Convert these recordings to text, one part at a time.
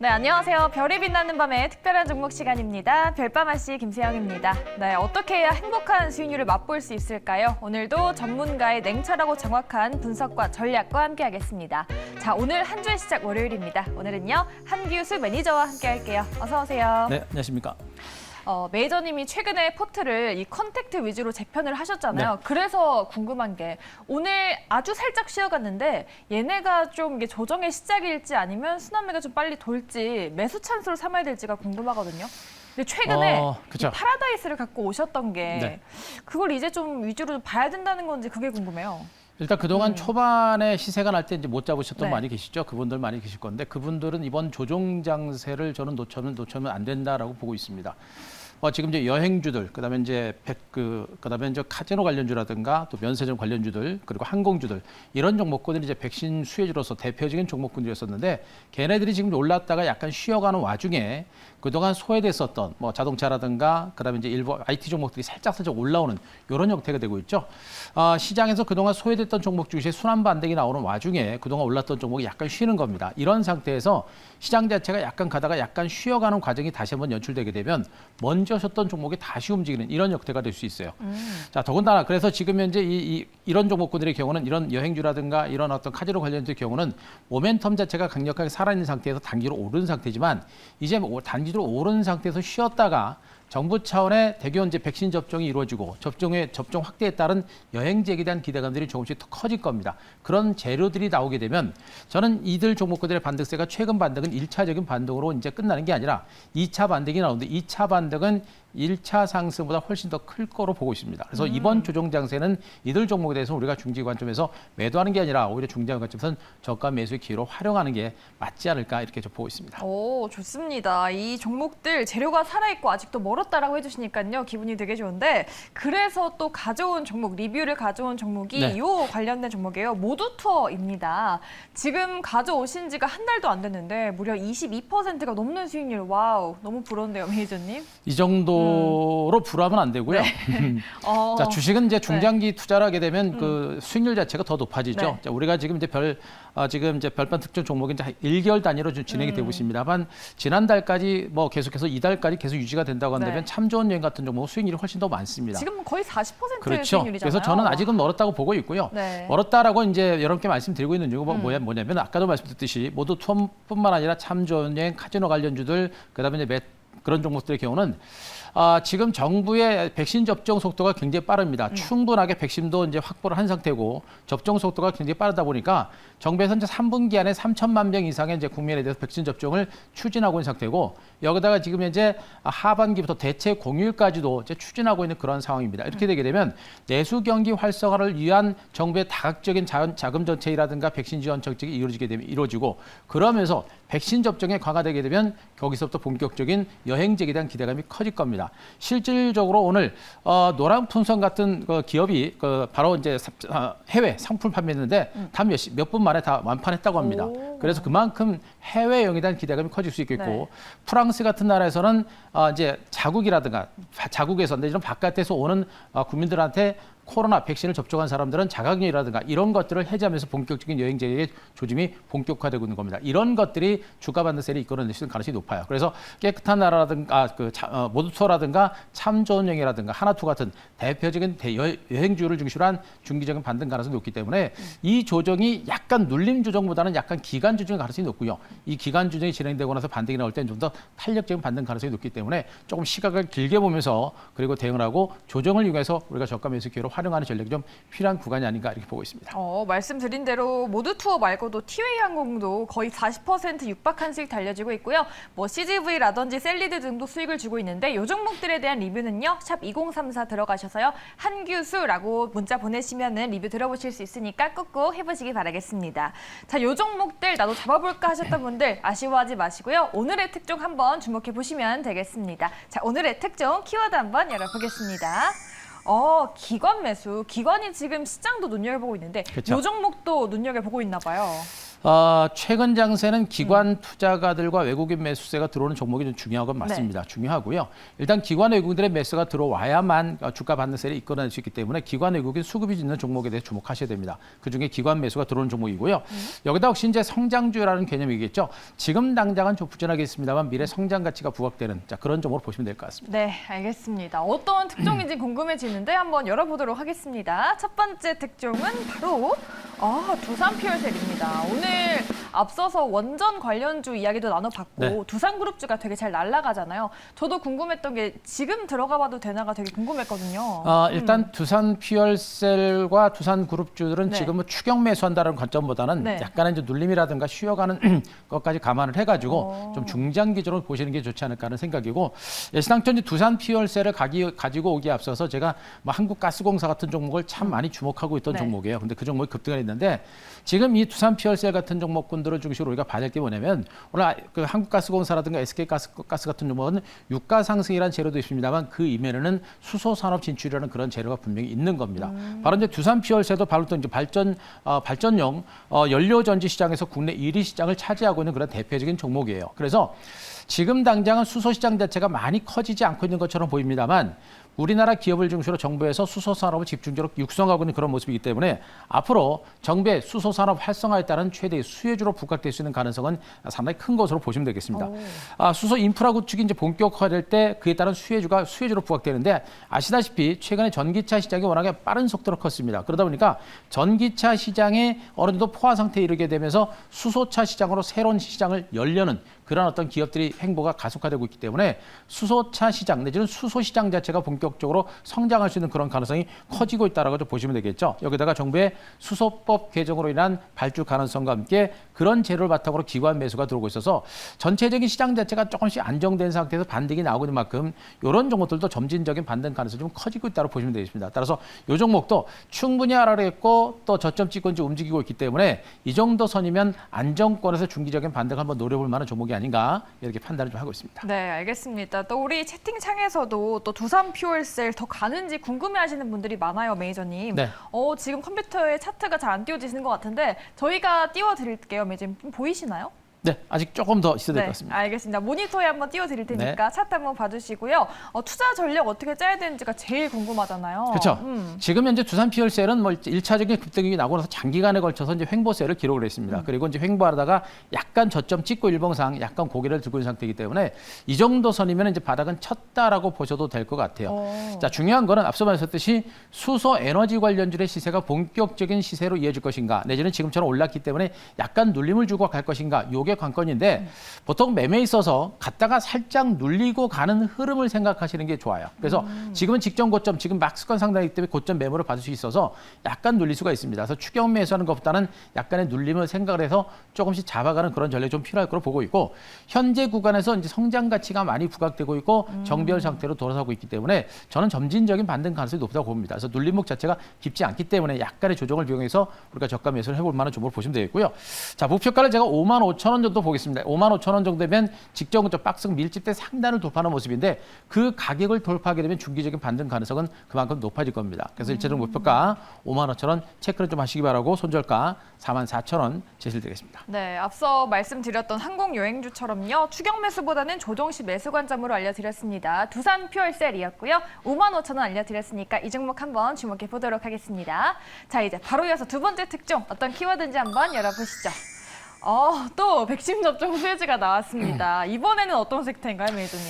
네, 안녕하세요. 별이 빛나는 밤의 특별한 종목 시간입니다. 별밤아씨 김세영입니다. 네, 어떻게 해야 행복한 수익률을 맛볼 수 있을까요? 오늘도 전문가의 냉철하고 정확한 분석과 전략과 함께하겠습니다. 자, 오늘 한 주의 시작 월요일입니다. 오늘은요, 한기우수 매니저와 함께할게요. 어서 오세요. 네, 안녕하십니까. 매니저님이 최근에 포트를 이 컨택트 위주로 재편을 하셨잖아요. 네. 그래서 궁금한 게 오늘 아주 살짝 쉬어갔는데 얘네가 좀 이게 조정의 시작일지 아니면 순환매가 좀 빨리 돌지 매수 찬스로 삼아야 될지가 궁금하거든요. 근데 최근에 이 파라다이스를 갖고 오셨던 게 그걸 이제 좀 위주로 봐야 된다는 건지 그게 궁금해요. 일단 그동안 초반에 시세가 날 때 이제 못 잡으셨던 분 많이 계시죠. 그분들 많이 계실 건데 그분들은 이번 조정 장세를 저는 놓쳐면 안 된다라고 보고 있습니다. 지금 이제 여행주들, 그다음에 이제 그다음에 이제 카지노 관련주라든가 또 면세점 관련주들, 그리고 항공주들 이런 종목군들이 이제 백신 수혜주로서 대표적인 종목군들이었었는데 걔네들이 지금 올랐다가 약간 쉬어가는 와중에 그동안 소외됐었던 뭐 자동차라든가 그다음에 이제 일부 IT 종목들이 살짝 올라오는 이런 형태가 되고 있죠. 시장에서 그동안 소외됐던 종목 중에 순환 반등이 나오는 와중에 그동안 올랐던 종목이 약간 쉬는 겁니다. 이런 상태에서 시장 자체가 약간 가다가 약간 쉬어가는 과정이 다시 한번 연출되게 되면 먼저 셨던 종목이 다시 움직이는 이런 형태가 될 수 있어요. 자, 더군다나 그래서 지금 현재 이런 종목군들의 경우는 이런 여행주라든가 이런 어떤 카지노 관련된 경우는 모멘텀 자체가 강력하게 살아있는 상태에서 단기로 오른 상태지만 이제 단기로 오른 상태에서 쉬었다가 정부 차원의 대규모 이제 백신 접종이 이루어지고 접종 확대에 따른 여행지에 대한 기대감들이 조금씩 더 커질 겁니다. 그런 재료들이 나오게 되면 저는 이들 종목들의 반등세가 최근 반등은 1차적인 반등으로 이제 끝나는 게 아니라 2차 반등이 나오는데 2차 반등은 1차 상승보다 훨씬 더 클 거로 보고 있습니다. 그래서 이번 조정 장세는 이들 종목에 대해서 우리가 중지 관점에서 매도하는 게 아니라 오히려 중장 관점에서는 저가 매수의 기회로 활용하는 게 맞지 않을까 이렇게 좀 보고 있습니다. 오, 좋습니다. 이 종목들 재료가 살아있고 아직도 멀었다라고 해주시니까요. 기분이 되게 좋은데 그래서 또 가져온 종목, 리뷰를 가져온 종목이 이 관련된 종목이에요. 모두투어입니다. 지금 가져오신 지가 한 달도 안 됐는데 무려 22%가 넘는 수익률. 와우, 너무 부러운데요, 매니저님. 이 정도로 불하면 안 되고요. 자, 주식은 이제 중장기 투자를 하게 되면 그 수익률 자체가 더 높아지죠. 자, 우리가 지금 이제 지금 이제 별반 특정 종목이 이제 1개월 단위로 좀 진행이 되고 있습니다만 지난달까지 뭐 계속해서 이달까지 계속 유지가 된다고 한다면 참 좋은 여행 같은 종목은 수익률이 훨씬 더 많습니다. 지금 거의 40% 그렇죠. 수익률이잖아요. 그래서 저는 아직은 멀었다고 보고 있고요. 멀었다라고 이제 여러분께 말씀드리고 있는 이유가 뭐냐면 아까도 말씀드렸듯이 모두 투어뿐만 아니라 참 좋은 여행, 카지노 관련주들, 그다음에 이제 그런 종목들의 경우는 지금 정부의 백신 접종 속도가 굉장히 빠릅니다. 충분하게 백신도 이제 확보를 한 상태고 접종 속도가 굉장히 빠르다 보니까 정부에서 이제 3분기 안에 3천만 명 이상의 이제 국민에 대해서 백신 접종을 추진하고 있는 상태고 여기다가 지금 현재 하반기부터 대체 공휴일까지도 이제 추진하고 있는 그런 상황입니다. 이렇게 되게 되면 내수 경기 활성화를 위한 정부의 다각적인 자금 정책이라든가 백신 지원 정책이 이루어지고 그러면서 백신 접종에 강화되게 되면 거기서부터 본격적인 여행지에 대한 기대감이 커질 겁니다. 실질적으로 오늘 노란 풍선 같은 기업이 바로 이제 해외 상품 판매했는데 다 몇 분 만에 다 완판했다고 합니다. 그래서 그만큼 해외 여행에 대한 기대감이 커질 수 있겠고 프랑스 같은 나라에서는 이제 자국에서 이런 바깥에서 오는 국민들한테 코로나 백신을 접종한 사람들은 자가격리라든가 이런 것들을 해제하면서 본격적인 여행지의 조짐이 본격화되고 있는 겁니다. 이런 것들이 주가 반등세를 이끌어낼 수 있는 가능성이 높아요. 그래서 깨끗한 나라라든가 모두투어라든가 참 좋은 여행이라든가 하나투 같은 대표적인 여행주를 중심으로 한 중기적인 반등 가능성이 높기 때문에 이 조정이 약간 눌림 조정보다는 약간 기간 조정의 가능성이 높고요. 이 기간 조정이 진행되고 나서 반등이 나올 때는 좀 더 탄력적인 반등 가능성이 높기 때문에 조금 시각을 길게 보면서 그리고 대응을 하고 조정을 이용해서 우리가 저가 매수 기회로 활용하는 전략이 좀 필요한 구간이 아닌가 이렇게 보고 있습니다. 말씀드린 대로 모두투어 말고도 티웨이 항공도 거의 40% 육박한 수익 달려지고 있고요. 뭐 CGV라든지 셀리드 등도 수익을 주고 있는데 이 종목들에 대한 리뷰는요. 샵 2034 들어가셔서요. 한규수라고 문자 보내시면은 리뷰 들어보실 수 있으니까 꾹꾹 해보시기 바라겠습니다. 자, 이 종목들 나도 잡아볼까 하셨던 분들 아쉬워하지 마시고요. 오늘의 특종 한번 주목해 보시면 되겠습니다. 자, 오늘의 특종 키워드 한번 열어보겠습니다. 기관 매수. 기관이 지금 시장도 눈여겨보고 있는데 이 종목도 눈여겨보고 있나 봐요. 최근 장세는 기관 투자가들과 외국인 매수세가 들어오는 종목이 좀 중요한 건 맞습니다. 중요하고요. 일단 기관 외국인들의 매수가 들어와야만 주가 반등세를 이끌어낼 수 있기 때문에 기관 외국인 수급이 있는 종목에 대해 주목하셔야 됩니다. 그중에 기관 매수가 들어오는 종목이고요. 여기다 혹시 이제 성장주라는 개념이겠죠. 지금 당장은 좀 부진하겠습니다만 미래 성장 가치가 부각되는 그런 종목으로 보시면 될 것 같습니다. 네, 알겠습니다. 어떤 특종인지 궁금해지는데 한번 열어보도록 하겠습니다. 첫 번째 특종은 바로 두산 퓨얼셀입니다. 오늘 앞서서 원전 관련주 이야기도 나눠봤고 두산그룹주가 되게 잘 날아가잖아요. 저도 궁금했던 게 지금 들어가봐도 되나가 되게 궁금했거든요. 일단 두산 퓨얼셀과 두산그룹주들은 지금은 추격 매수한다는 관점보다는 약간의 이제 눌림이라든가 쉬어가는 것까지 감안을 해가지고 좀 중장기적으로 보시는 게 좋지 않을까 하는 생각이고 시당초 이제 두산 퓨얼셀을 가지고 오기에 앞서서 제가 뭐 한국가스공사 같은 종목을 참 많이 주목하고 있던 종목이에요. 근데 그 종목이 급등을 했는데 지금 이 두산 퓨얼셀 같은 종목군들을 중심으로 우리가 봐야 될 게 뭐냐면 오늘 그 한국가스공사라든가 SK가스 같은 종목은 유가 상승이라는 재료도 있습니다만 그 이면에는 수소 산업 진출이라는 그런 재료가 분명히 있는 겁니다. 바로 이제 두산 퓨얼셀도 바로 또 이제 발전용 연료 전지 시장에서 국내 1위 시장을 차지하고 있는 그런 대표적인 종목이에요. 그래서 지금 당장은 수소 시장 자체가 많이 커지지 않고 있는 것처럼 보입니다만 우리나라 기업을 중심으로 정부에서 수소 산업을 집중적으로 육성하고 있는 그런 모습이기 때문에 앞으로 정부의 수소 산업 활성화에 따른 최대의 수혜주로 부각될 수 있는 가능성은 상당히 큰 것으로 보시면 되겠습니다. 수소 인프라 구축이 이제 본격화될 때 그에 따른 수혜주로 부각되는데 아시다시피 최근에 전기차 시장이 워낙에 빠른 속도로 컸습니다. 그러다 보니까 전기차 시장에 어느 정도 포화 상태에 이르게 되면서 수소차 시장으로 새로운 시장을 열려는 그런 어떤 기업들이 행보가 가속화되고 있기 때문에 수소차 시장 내지는 수소 시장 자체가 본격적으로 성장할 수 있는 그런 가능성이 커지고 있다라고 좀 보시면 되겠죠. 여기다가 정부의 수소법 개정으로 인한 발주 가능성과 함께 그런 재료를 바탕으로 기관 매수가 들어오고 있어서 전체적인 시장 자체가 조금씩 안정된 상태에서 반등이 나오고 있는 만큼 이런 종목들도 점진적인 반등 가능성이 좀 커지고 있다고 보시면 되겠습니다. 따라서 이 종목도 충분히 하락했고 또 저점 찍고 이제 움직이고 있기 때문에 이 정도 선이면 안정권에서 중기적인 반등을 한번 노려볼 만한 종목이 아닌가 이렇게 판단을 좀 하고 있습니다. 네, 알겠습니다. 또 우리 채팅창에서도 또 두산 퓨얼셀 더 가는지 궁금해하시는 분들이 많아요, 매니저님. 지금 컴퓨터에 차트가 잘 안 띄워지시는 것 같은데 저희가 띄워드릴게요, 매니저님. 보이시나요? 네, 아직 조금 더 있어야 될 것 같습니다. 알겠습니다. 모니터에 한번 띄워드릴 테니까 차트 한번 봐주시고요. 투자 전략 어떻게 짜야 되는지가 제일 궁금하잖아요. 그렇죠. 지금 현재 두산 퓨얼셀은 뭐 1차적인 급등이 나고 나서 장기간에 걸쳐서 이제 횡보세를 기록을 했습니다. 그리고 이제 횡보하다가 약간 저점 찍고 일봉상 약간 고개를 들고 있는 상태이기 때문에 이 정도 선이면 이제 바닥은 쳤다라고 보셔도 될 것 같아요. 자, 중요한 거는 앞서 말씀드렸듯이 수소 에너지 관련주의 시세가 본격적인 시세로 이어질 것인가, 내지는 지금처럼 올랐기 때문에 약간 눌림을 주고 갈 것인가, 요게 관건인데 보통 매매에 있어서 갔다가 살짝 눌리고 가는 흐름을 생각하시는 게 좋아요. 그래서 지금은 직전 고점, 지금 막스권 상단이기 때문에 고점 매물을 받을 수 있어서 약간 눌릴 수가 있습니다. 그래서 추격 매수하는 것보다는 약간의 눌림을 생각을 해서 조금씩 잡아가는 그런 전략이 좀 필요할 거로 보고 있고 현재 구간에서 이제 성장 가치가 많이 부각되고 있고 정비열 상태로 돌아서고 있기 때문에 저는 점진적인 반등 가능성이 높다고 봅니다. 그래서 눌림목 자체가 깊지 않기 때문에 약간의 조정을 비용해서 우리가 저가 매수를 해볼 만한 종목을 보시면 되겠고요. 자, 목표가를 제가 55,000원 정도 보겠습니다. 55,000원 정도면 직전 고점 박스 밀집 대 상단을 돌파하는 모습인데 그 가격을 돌파하게 되면 중기적인 반등 가능성은 그만큼 높아질 겁니다. 그래서 일차적 목표가 55,000원 체크를 좀 하시기 바라고 손절가 44,000원 제시드리겠습니다. 네, 앞서 말씀드렸던 항공여행주처럼요. 추격 매수보다는 조정 시 매수 관점으로 알려드렸습니다. 두산 퓨얼셀이었고요. 55,000원 알려드렸으니까 이 종목 한번 주목해 보도록 하겠습니다. 자, 이제 바로 이어서 두 번째 특종 어떤 키워드인지 한번 열어보시죠. 또 백신 접종 수혜주가 나왔습니다. 이번에는 어떤 섹터인가요, 매니저님?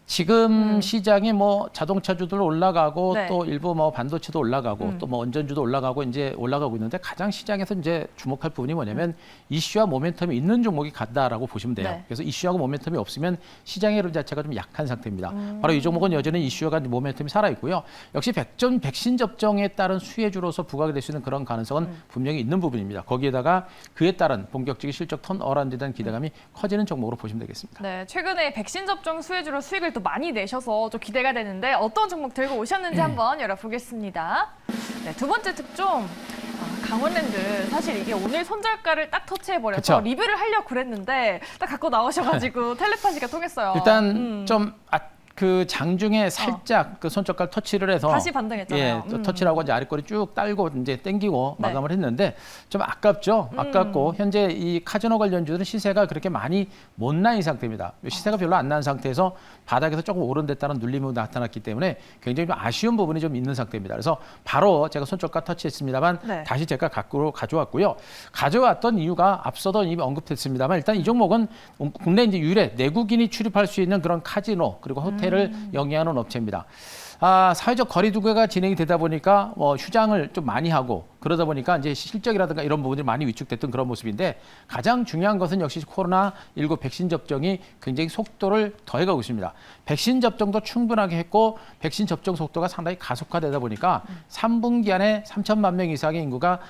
지금 시장이 뭐 자동차주들 올라가고 또 일부 뭐 반도체도 올라가고 또 뭐 원전주도 올라가고 이제 올라가고 있는데 가장 시장에서 이제 주목할 부분이 뭐냐면 이슈와 모멘텀이 있는 종목이 같다라고 보시면 돼요. 그래서 이슈하고 모멘텀이 없으면 시장의 흐름 자체가 좀 약한 상태입니다. 바로 이 종목은 여전히 이슈와 모멘텀이 살아 있고요. 역시 백신 접종에 따른 수혜주로서 부각이 될 수 있는 그런 가능성은 분명히 있는 부분입니다. 거기에다가 그에 따른 본격적인 실적 턴어라운드에 대한 기대감이 커지는 종목으로 보시면 되겠습니다. 네, 최근에 백신 접종 수혜주로 수익을 또 많이 내셔서 좀 기대가 되는데 어떤 종목 들고 오셨는지 한번 열어보겠습니다. 네, 두 번째 특종 강원랜드. 사실 이게 오늘 손절가를 딱 터치해버려서 리뷰를 하려고 그랬는데 딱 갖고 나오셔가지고 텔레파시가 통했어요. 일단 좀 그 장중에 살짝 그 손젓가락 터치를 해서 다시 반등했잖아요. 예, 터치를 하고 이제 아랫꼬리 쭉 딸고 이제 당기고 네. 마감을 했는데 좀 아깝죠. 아깝고 현재 이 카지노 관련주들은 시세가 그렇게 많이 못 난 상태입니다. 시세가 별로 안 난 상태에서 바닥에서 조금 오른됐다는 눌림이 나타났기 때문에 굉장히 좀 아쉬운 부분이 좀 있는 상태입니다. 그래서 바로 제가 손젓가락 터치했습니다만 네. 다시 제가 갖고 가져왔고요. 가져왔던 이유가 앞서도 이미 언급했습니다만 일단 이 종목은 국내 이제 유일의 내국인이 출입할 수 있는 그런 카지노 그리고 호텔을 영위하는 업체입니다. 사회적 거리 두기가 진행이 되다 보니까 휴장을 좀 많이 하고 그러다 보니까 이제 실적이라든가 이런 부분들이 많이 위축됐던 그런 모습인데 가장 중요한 것은 역시 코로나19 백신 접종이 굉장히 속도를 더해가고 있습니다. 백신 접종도 충분하게 했고 백신 접종 속도가 상당히 가속화되다 보니까 3분기 안에 3천만 명 이상의 인구가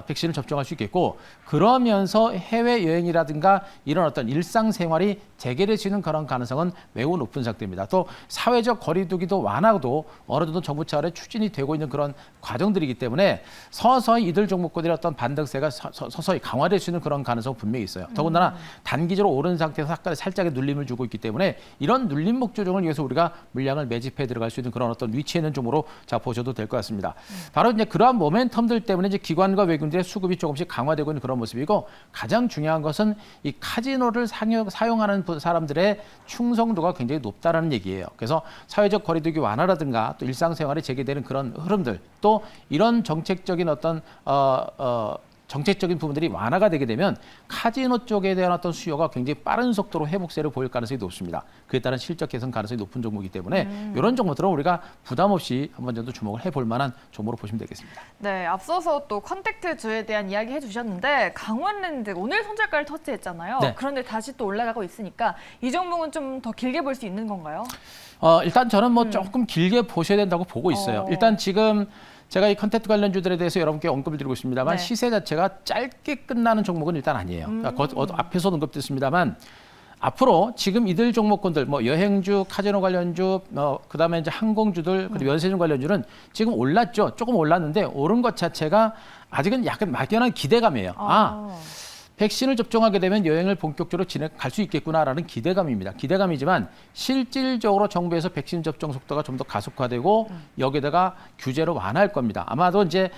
백신을 접종할 수 있겠고 그러면서 해외여행이라든가 이런 어떤 일상생활이 재개될 수 있는 그런 가능성은 매우 높은 상태입니다. 또 사회적 거리 두기도 완화도 어느 정도 정부 차원에 추진이 되고 있는 그런 과정들이기 때문에 서서히 이들 종목군들의 어떤 반등세가 서서히 강화될 수 있는 그런 가능성은 분명히 있어요. 더군다나 단기적으로 오른 상태에서 살짝의 눌림을 주고 있기 때문에 이런 눌림 목조정을 위해서 우리가 물량을 매집해 들어갈 수 있는 그런 어떤 위치에 있는 종목으로 보셔도 될 것 같습니다. 바로 이제 그러한 모멘텀들 때문에 이제 기관과 외국인들의 수급이 조금씩 강화되고 있는 그런 모습이고 가장 중요한 것은 이 카지노를 사용하는 사람들의 충성도가 굉장히 높다라는 얘기예요. 그래서 사회적 거리두기 완화라든가 또 일상생활에 재개되는 그런 흐름들 또 이런 정책적인 어떤 정책적인 부분들이 완화가 되게 되면 카지노 쪽에 대한 어떤 수요가 굉장히 빠른 속도로 회복세를 보일 가능성이 높습니다. 그에 따른 실적 개선 가능성이 높은 종목이기 때문에 이런 종목들은 우리가 부담 없이 한번 정도 주목을 해볼 만한 종목으로 보시면 되겠습니다. 네, 앞서서 또 컨택트주에 대한 이야기 해주셨는데 강원랜드 오늘 손절가를 터치했잖아요. 네. 그런데 다시 또 올라가고 있으니까 이 종목은 좀 더 길게 볼 수 있는 건가요? 일단 저는 뭐 조금 길게 보셔야 된다고 보고 있어요. 일단 지금 제가 이 컨텐츠 관련주들에 대해서 여러분께 언급을 드리고 있습니다만 네. 시세 자체가 짧게 끝나는 종목은 일단 아니에요. 그러니까 앞에서 언급됐습니다만 앞으로 지금 이들 종목군들 뭐 여행주, 카지노 관련주, 그다음에 이제 항공주들, 그리고 연쇄증 관련주는 지금 올랐죠. 조금 올랐는데 오른 것 자체가 아직은 약간 막연한 기대감이에요. 백신을 접종하게 되면 여행을 본격적으로 갈 수 있겠구나라는 기대감입니다. 기대감이지만 실질적으로 정부에서 백신 접종 속도가 좀 더 가속화되고 여기다가 규제를 완화할 겁니다. 아마도 이제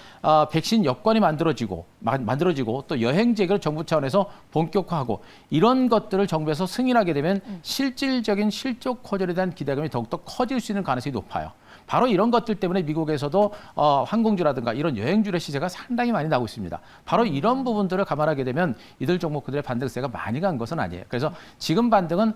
백신 여건이 만들어지고 또 여행 재개를 정부 차원에서 본격화하고 이런 것들을 정부에서 승인하게 되면 실질적인 실적 호전에 대한 기대감이 더욱더 커질 수 있는 가능성이 높아요. 바로 이런 것들 때문에 미국에서도 항공주라든가 이런 여행주의 시세가 상당히 많이 나오고 있습니다. 바로 이런 부분들을 감안하게 되면 이들 종목들의 반등세가 많이 간 것은 아니에요. 그래서 지금 반등은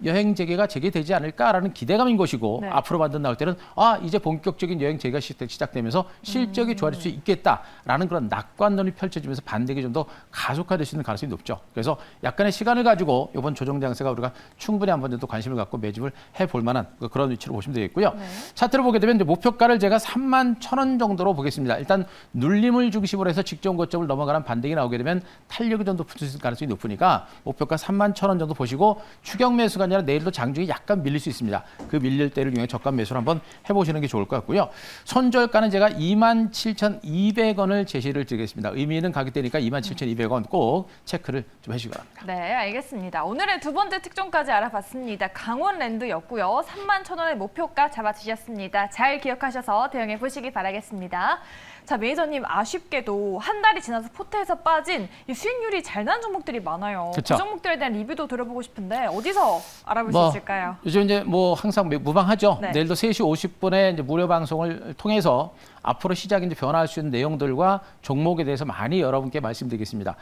여행 재개가 재개되지 않을까라는 기대감인 것이고 네. 앞으로 반등 나올 때는 이제 본격적인 여행 재개가 시작되면서 실적이 좋아질 수 있겠다라는 그런 낙관론이 펼쳐지면서 반등이 좀 더 가속화될 수 있는 가능성이 높죠. 그래서 약간의 시간을 가지고 이번 조정 장세가 우리가 충분히 한번 정도 관심을 갖고 매집을 해볼 만한 그런 위치로 보시면 되겠고요. 네. 차트를 보게 되면 이제 목표가를 제가 31,000원 정도로 보겠습니다. 일단 눌림을 중심으로 해서 직전 고점을 넘어가는 반등이 나오게 되면 탄력이 좀 높을 수 있을 가능성이 높으니까 목표가 31,000원 정도 보시고 추격 매수가 아니라 내일도 장중이 약간 밀릴 수 있습니다. 그 밀릴 때를 이용해 저가 매수를 한번 해보시는 게 좋을 것 같고요. 손절가는 제가 27,200원을 제시를 드리겠습니다. 의미 있는 가격대니까 27,200원 꼭 체크를 좀 해주시기 바랍니다. 네, 알겠습니다. 오늘의 두 번째 특종까지 알아봤습니다. 강원랜드였고요. 31,000원의 목표가 잡아주셨습니다. 잘 기억하셔서 대응해 보시기 바라겠습니다. 자, 매니저님 아쉽게도 한 달이 지나서 포트에서 빠진 이 수익률이 잘 나는 종목들이 많아요. 그쵸. 그 종목들에 대한 리뷰도 들어보고 싶은데 어디서 알아볼 수 있을까요? 요즘 이제 뭐 항상 무방하죠. 네. 내일도 3시 50분에 이제 무료 방송을 통해서 앞으로 시장이 이제 변화할 수 있는 내용들과 종목에 대해서 많이 여러분께 말씀드리겠습니다.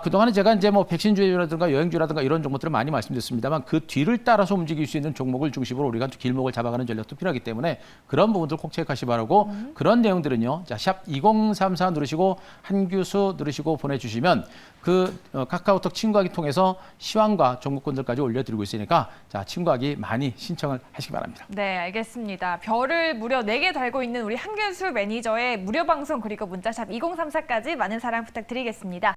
그동안에 제가 이제 뭐 백신주라든가 여행주라든가 이런 종목들을 많이 말씀드렸습니다만 그 뒤를 따라서 움직일 수 있는 종목을 중심으로 우리가 길목을 잡아가는 전략도 필요하기 때문에 그런 부분들 꼭 체크하시기 바라고 그런 내용들은요. 자, 샵 2034 누르시고 한규수 누르시고 보내주시면 카카오톡 친구하기 통해서 시황과 종목군들까지 올려드리고 있으니까 자, 친구하기 많이 신청을 하시기 바랍니다. 네, 알겠습니다. 별을 무려 4개 달고 있는 우리 한규수 매니저의 무료 방송 그리고 문자샵 2034까지 많은 사랑 부탁드리겠습니다.